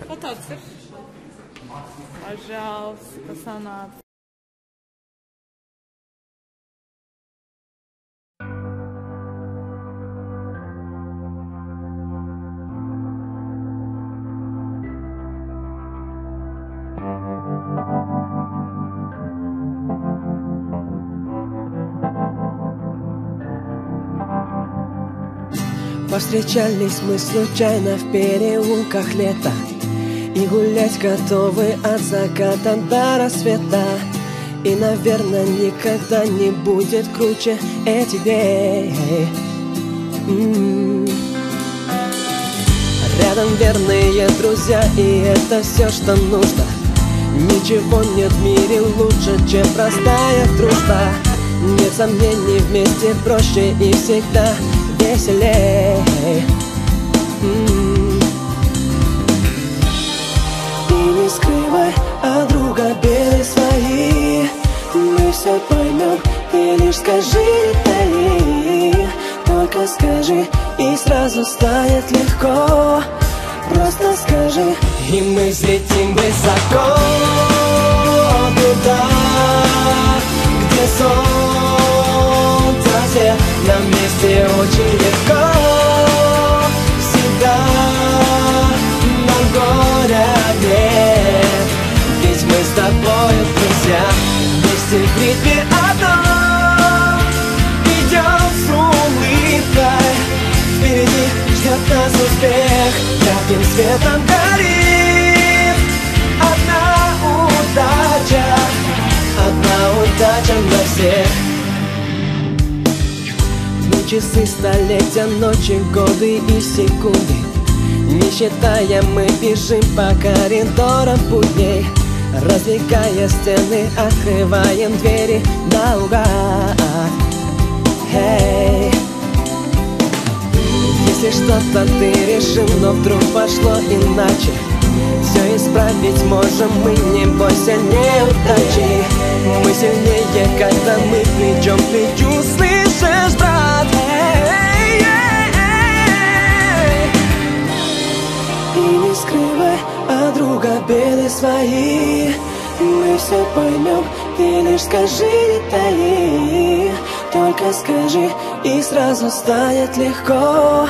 Фотоцир. Пожалуйста, санат. Повстречались мы случайно в переулках лета, и гулять готовы от заката до рассвета. И, наверное, никогда не будет круче этих дней. Рядом верные друзья, и это все, что нужно. Ничего нет в мире лучше, чем простая дружба. Нет сомнений, вместе проще и всегда веселей. И не скрывай от друга беды свои, мы все поймем, ты лишь скажи, дай. Только скажи, и сразу станет легко. Просто скажи, и мы взлетим высоко туда, где солнце свет. Нам вместе очень легко. Всегда нам горя нет, ведь мы с тобой друзья. Вместе в ритме одном идем с улыбкой. Впереди ждет нас успех, ярким светом горит одна удача на всех. Дни, часы, столетия, ночи, годы и секунды, не считая, мы бежим по коридорам будней. Раздвигая стены, открываем двери наугад. Hey. Если что-то ты решил, но вдруг пошло иначе, все исправить можем мы, не бойся неудачи. Мы сильнее, когда мы плечом к плечу, слышишь, брат? И не скрывай от друга беды свои, мы все поймем, ты лишь скажи, дай. Только скажи, и сразу станет легко.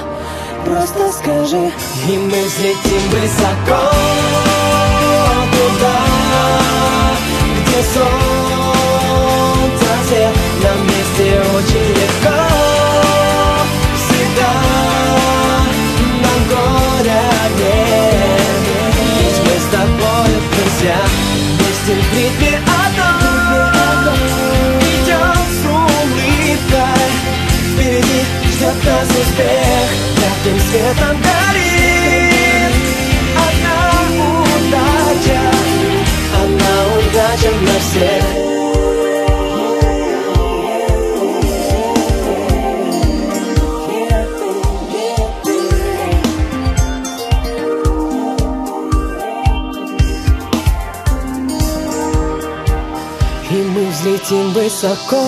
Просто скажи, и мы взлетим высоко туда, где солнце свет. Нам вместе очень легко. Всегда нам горя нет, ведь мы с тобой друзья. Вместе в ритме одном идем с улыбкой. Впереди ждет нас успех, ярким светом горит одна удача на всех. И мы взлетим высоко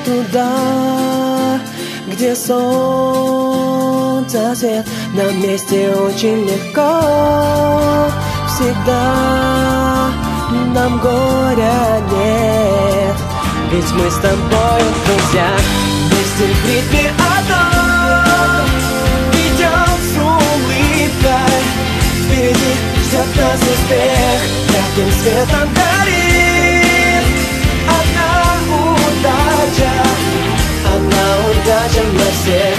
туда, где солнце свет. Нам вместе очень легко. Всегда нам горя нет, ведь мы с тобой друзья. Вместе в ритме одном идем с улыбкой. Впереди ждет нас успех, ярким светом горит одна удача на всех.